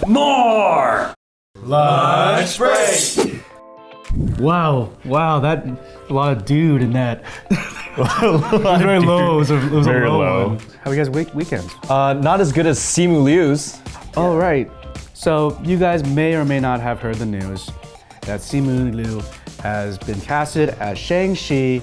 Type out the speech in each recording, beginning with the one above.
More! Lunch break! Wow, that a lot of dude in that. Very low. It was Very a low low. one. How you guys weekends? Not as good as Simu Liu's. Oh right. So you guys may or may not have heard the news that Simu Liu has been casted as Shang-Chi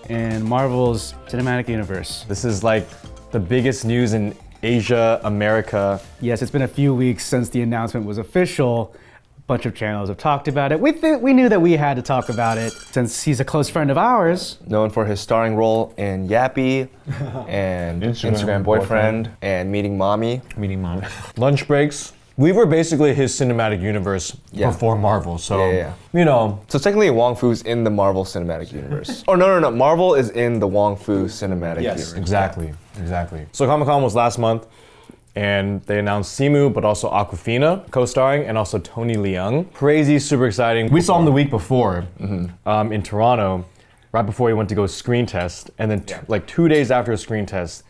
in Marvel's cinematic universe. This is like the biggest news in Asia, America. Yes, it's been a few weeks since the announcement was official. A bunch of channels have talked about it. We knew that we had to talk about it since he's a close friend of ours. Known for his starring role in Yappy and Instagram boyfriend and Meeting Mommy. Lunch breaks. We were basically his cinematic universe before Marvel, so, you know. So technically Wong Fu's in the Marvel Cinematic Universe. Oh, no. Marvel is in the Wong Fu Cinematic Universe. Exactly. So Comic-Con was last month, and they announced Simu, but also Awkwafina co-starring, and also Tony Leung. Crazy, super exciting. We saw him the week before in Toronto, right before he went to go screen test, and then like 2 days after his screen test,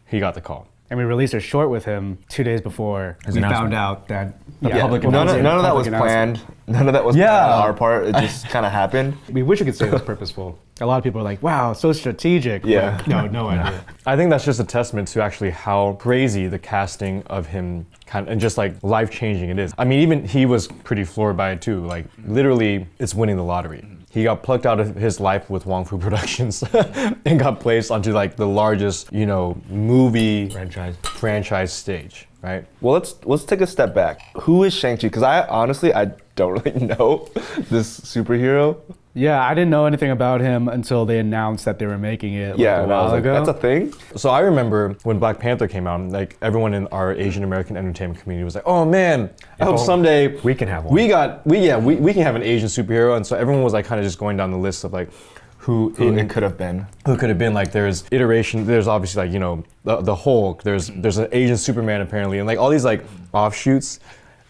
he got the call. And we released a short with him 2 days before we found out that public none of that was planned. None of that was planned on our part. It just kind of happened. We wish we could say it was purposeful. A lot of people are like, wow, so strategic. Yeah. No idea. I think that's just a testament to actually how crazy the casting of him and just like life-changing it is. I mean, even he was pretty floored by it too. Like literally, it's winning the lottery. He got plucked out of his life with Wong Fu Productions and got placed onto like the largest, movie franchise stage, right? Well, let's take a step back. Who is Shang-Chi? Because I don't really know this superhero. Yeah, I didn't know anything about him until they announced that they were making it a while ago. That's a thing? So I remember when Black Panther came out, like everyone in our Asian American entertainment community was like, "Oh man, I hope someday we can have one. We can have an Asian superhero." And so everyone was like kind of just going down the list of like who it could have been. Who could have been. Like there's iteration, there's obviously like, the Hulk, there's an Asian Superman apparently, and like all these like offshoots,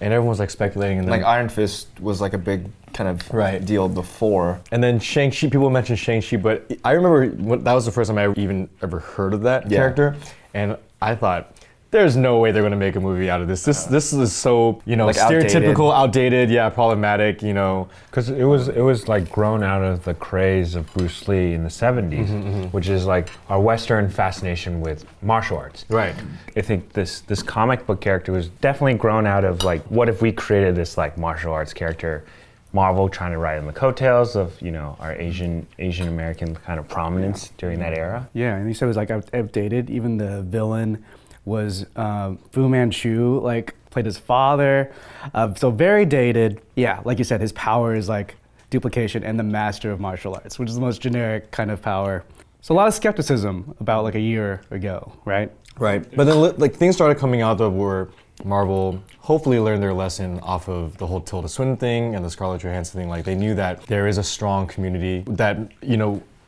and everyone was like speculating, and then like Iron Fist was like a big kind of deal before. And then Shang-Chi, people mentioned Shang-Chi, but I remember that was the first time I ever heard of that character, and I thought, there's no way they're gonna make a movie out of this. This is so, like stereotypical, outdated, problematic, Because it was like grown out of the craze of Bruce Lee in the 70s, which is like our Western fascination with martial arts. Right. I think this comic book character was definitely grown out of like, what if we created this like martial arts character? Marvel trying to ride on the coattails of our Asian American kind of prominence during that era. Yeah, and you said it was like outdated. Even the villain was Fu Manchu, like played his father, so very dated. Yeah, like you said, his power is like duplication and the master of martial arts, which is the most generic kind of power. So a lot of skepticism about like a year ago, right? Right, but then like things started coming out that were Marvel hopefully learned their lesson off of the whole Tilda Swinton thing and the Scarlett Johansson thing. Like they knew that there is a strong community that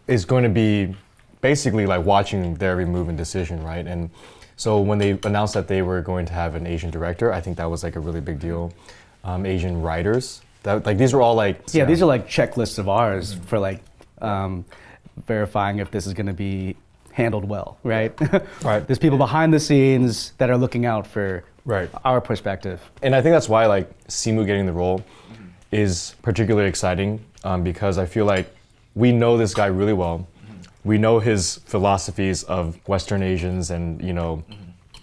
is going to be basically like watching their every move and decision, right? And so when they announced that they were going to have an Asian director, I think that was like a really big deal. Asian writers, these were all like these are like checklists of ours for like verifying if this is going to be handled well, right? Right. There's people behind the scenes that are looking out for our perspective. And I think that's why like Simu getting the role is particularly exciting because I feel like we know this guy really well. We know his philosophies of Western Asians and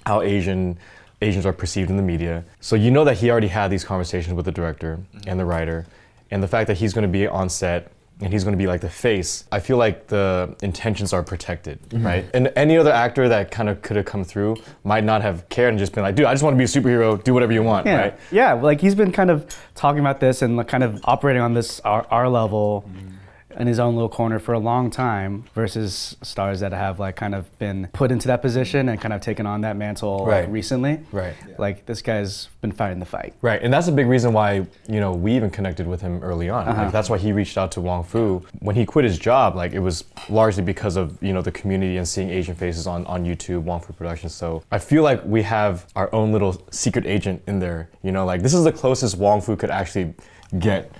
how Asians are perceived in the media. So that he already had these conversations with the director and the writer, and the fact that he's going to be on set and he's going to be like the face, I feel like the intentions are protected, right? And any other actor that kind of could have come through might not have cared and just been like, dude, I just want to be a superhero, do whatever you want, right? Yeah, like he's been kind of talking about this and like kind of operating on this our level in his own little corner for a long time versus stars that have like kind of been put into that position and kind of taken on that mantle recently. Right. Like this guy's been fighting the fight. Right, and that's a big reason why, we even connected with him early on. Like, that's why he reached out to Wong Fu. When he quit his job, like it was largely because of, the community and seeing Asian faces on YouTube, Wong Fu Productions. So I feel like we have our own little secret agent in there, like this is the closest Wong Fu could actually get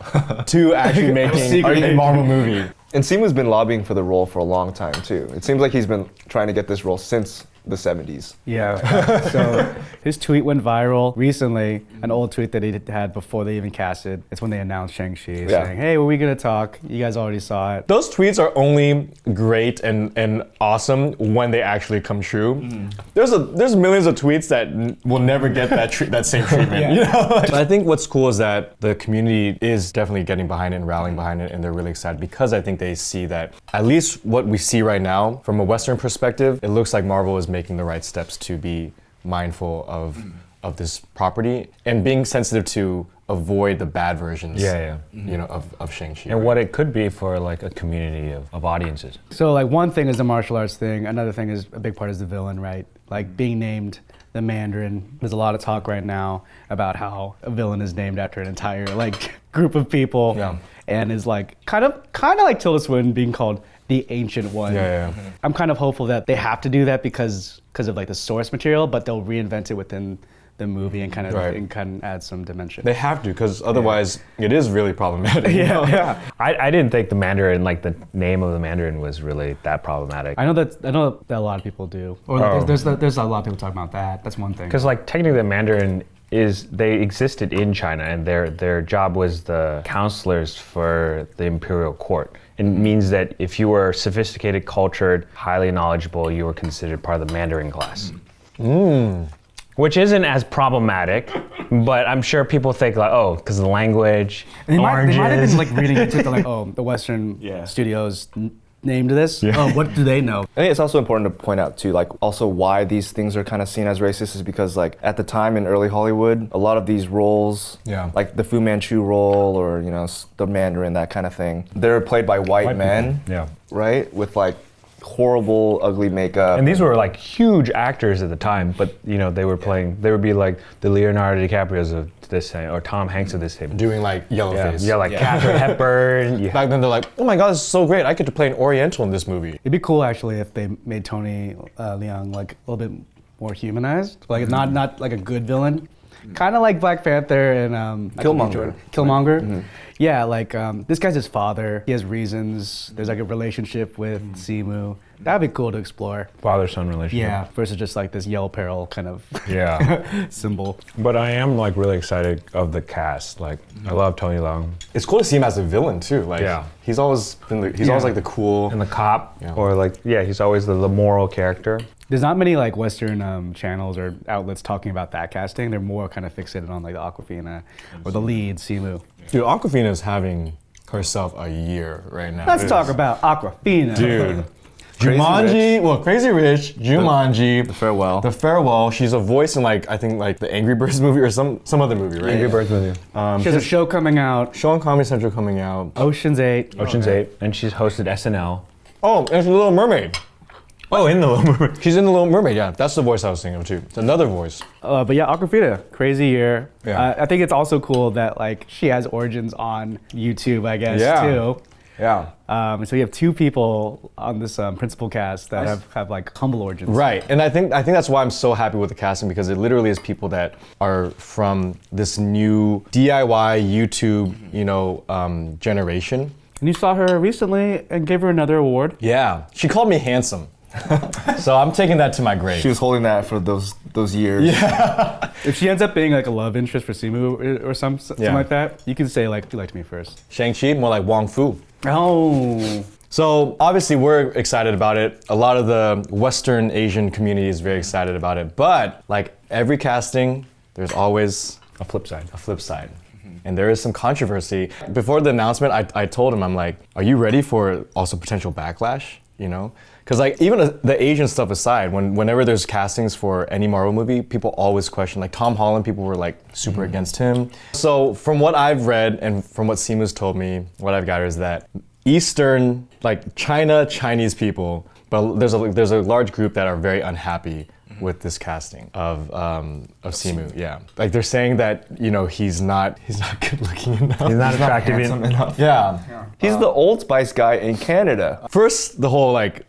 to actually making a Marvel movie. And Simu's been lobbying for the role for a long time too. It seems like he's been trying to get this role since the 70s. Yeah. So his tweet went viral recently, an old tweet that he had before they even casted. It's when they announced Shang-Chi, saying, hey, were we going to talk? You guys already saw it. Those tweets are only great and awesome when they actually come true. There's millions of tweets that will never get that same treatment. You know? But I think what's cool is that the community is definitely getting behind it and rallying behind it, and they're really excited because I think they see that at least what we see right now from a Western perspective, it looks like Marvel is making the right steps to be mindful of this property and being sensitive to avoid the bad versions you know, of Shang-Chi. And what it could be for like a community of audiences. So like one thing is the martial arts thing, another thing is a big part is the villain, right? Like being named the Mandarin. There's a lot of talk right now about how a villain is named after an entire like group of people and is like kind of like Tilda Swinton being called the Ancient One. I'm kind of hopeful that they have to do that because of like the source material, but they'll reinvent it within the movie and kind of add some dimension. They have to, because otherwise it is really problematic. I didn't think the Mandarin, like the name of the Mandarin, was really that problematic. I know that a lot of people do. Or there's a lot of people talking about that. That's one thing. Because like technically the Mandarin they existed in China, and their job was the counselors for the imperial court. It means that if you were sophisticated, cultured, highly knowledgeable, you were considered part of the Mandarin class. Which isn't as problematic, but I'm sure people think like, oh, because of the language, they oranges. might have been like reading into it, like, oh, the Western studios named this. Oh, what do they know? I think it's also important to point out too, like also why these things are kind of seen as racist is because like at the time in early Hollywood, a lot of these roles, like the Fu Manchu role or you know the Mandarin, that kind of thing, they're played by white men, right, with like horrible, ugly makeup. And these were like huge actors at the time, but you know they would be like the Leonardo DiCaprios of this time, or Tom Hanks of this time, doing like yellow face. Like Katharine Hepburn. Back then they're like, oh my god, this is so great. I get to play an Oriental in this movie. It'd be cool actually if they made Tony Leung like a little bit more humanized, like not like a good villain. Kind of like Black Panther and Killmonger. Yeah, like this guy's his father. He has reasons. There's like a relationship with Simu. That'd be cool to explore. Father-son relationship. Yeah, versus just like this yellow peril kind of symbol. But I am like really excited of the cast. Like I love Tony Leung. It's cool to see him as a villain too. Like he's always been always like the cool and the cop, or like he's always the moral character. There's not many like Western channels or outlets talking about that casting. They're more kind of fixated on like the Awkwafina or the lead, Simu. Dude, Awkwafina is having herself a year right now. Let's talk about Awkwafina. Dude. Jumanji, Crazy Rich, Jumanji, The Farewell. She's a voice in like I think like the Angry Birds movie or some other movie, right? Angry Birds movie. She has a show coming out. Show on Comedy Central coming out. Ocean's 8. Ocean's 8, and she's hosted SNL. Oh, and she's a Little Mermaid. Oh, in The Little Mermaid. She's in The Little Mermaid, yeah. That's the voice I was thinking of too. It's another voice. But yeah, Awkwafina, crazy year. Yeah. I think it's also cool that like she has origins on YouTube, I guess, too. Yeah. So you have two people on this principal cast that have like humble origins. Right, and I think that's why I'm so happy with the casting, because it literally is people that are from this new DIY YouTube, generation. And you saw her recently and gave her another award. Yeah, she called me handsome. So I'm taking that to my grave. She was holding that for those years. Yeah. If she ends up being like a love interest for Simu or something like that, you can say like, you liked me first. Shang-Chi, more like Wong Fu. Oh. So obviously we're excited about it. A lot of the Western Asian community is very excited about it. But like every casting, there's always a flip side. And there is some controversy. Before the announcement, I told him, I'm like, are you ready for also potential backlash? You know? Because like even the Asian stuff aside, whenever there's castings for any Marvel movie, people always question, like Tom Holland, people were like super against him. So from what I've read and from what Simu's told me, what I've gathered is that Eastern, like Chinese people, but there's a large group that are very unhappy with this casting of Simu. Yeah, like they're saying that he's not good looking enough. He's not attractive enough. Yeah. He's the Old Spice guy in Canada. First, the whole like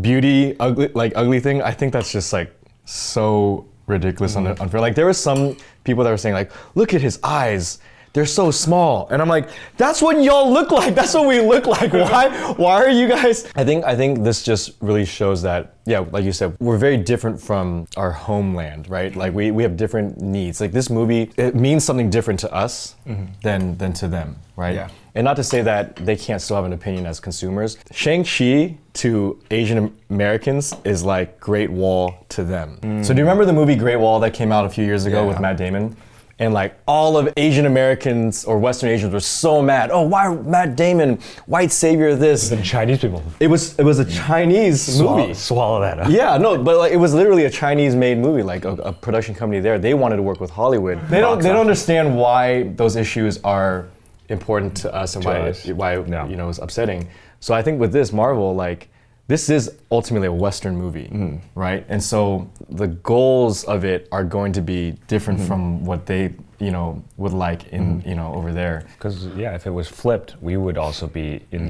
beauty ugly thing. I think that's just like so ridiculous and unfair. Like there were some people that were saying like, look at his eyes. they're so small. And I'm like, that's what y'all look like. That's what we look like. Why are you guys? I think this just really shows that, yeah, like you said, we're very different from our homeland, right? Like we have different needs. Like this movie, it means something different to us than to them, right? Yeah. And not to say that they can't still have an opinion as consumers. Shang-Chi to Asian Americans is like Great Wall to them. So do you remember the movie Great Wall that came out a few years ago with Matt Damon? And like all of Asian Americans or Western Asians were so mad. Oh, why Matt Damon, white savior of this? The Chinese people. It was a Chinese movie. Swallow that up. Yeah, no, but like it was literally a Chinese-made movie, like a production company there. They wanted to work with Hollywood. They don't understand why those issues are important to us and why you know it's upsetting. So I think with this Marvel, like this is ultimately a Western movie, right? And so the goals of it are going to be different from what they, you know, would like in, you know, over there. Because if it was flipped, we would also be in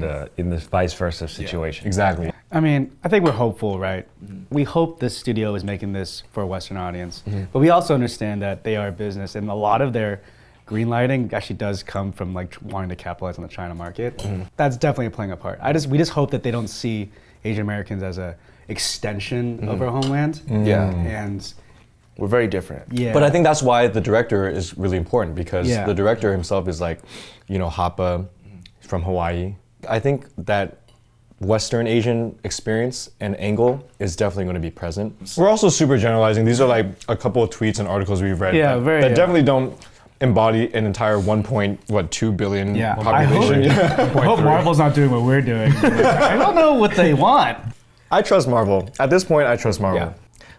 this vice versa situation. Yeah, exactly. I mean, I think we're hopeful, right? We hope this studio is making this for a Western audience, but we also understand that they are a business, and a lot of their greenlighting actually does come from like wanting to capitalize on the China market. That's definitely playing a part. We just hope that they don't see Asian Americans as a extension of our homeland. Yeah. And we're very different. yeah. But I think that's why the director is really important, because the director himself is like, you know, Hapa from Hawaii. I think that Western Asian experience and angle is definitely going to be present. We're also super generalizing. These are like a couple of tweets and articles we've read that definitely don't embody an entire 1.2 billion population. I hope Marvel's not doing what we're doing. I don't know what they want. I trust Marvel. At this point, I trust Marvel. Yeah.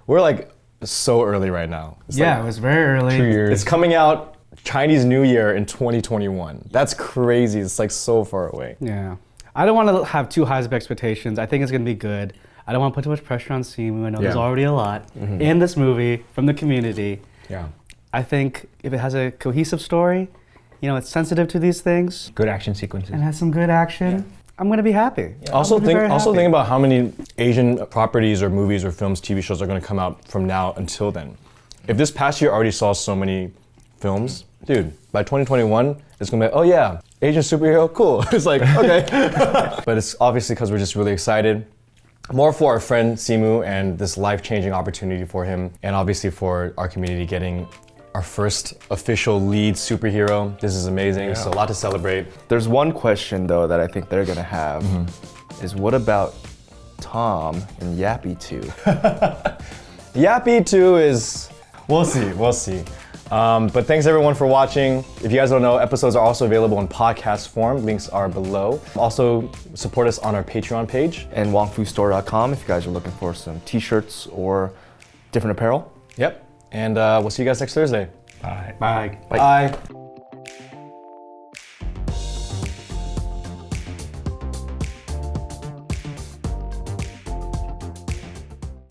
We're like so early right now. It was very early. 2 years. It's coming out Chinese New Year in 2021. That's crazy. It's like so far away. Yeah. I don't want to have too high of expectations. I think it's going to be good. I don't want to put too much pressure on Simu. I know there's already a lot in this movie from the community. Yeah. I think if it has a cohesive story, you know, it's sensitive to these things. Good action sequences. And has some good action. I'm going to be happy. Yeah. Also think about how many Asian properties or movies or films, TV shows are going to come out from now until then. If this past year already saw so many films, dude, by 2021, it's going to be, oh yeah, Asian superhero, cool. It's like, okay. But it's obviously because we're just really excited. More for our friend Simu and this life-changing opportunity for him, and obviously for our community getting our first official lead superhero. This is amazing, so a lot to celebrate. There's one question though that I think they're gonna have, is what about Tom and Yappy 2? Yappy 2 is, we'll see. But thanks everyone for watching. If you guys don't know, episodes are also available in podcast form. Links are below. Also, support us on our Patreon page. And wongfustore.com if you guys are looking for some t-shirts or different apparel. Yep. And we'll see you guys next Thursday. Bye. Bye. Bye.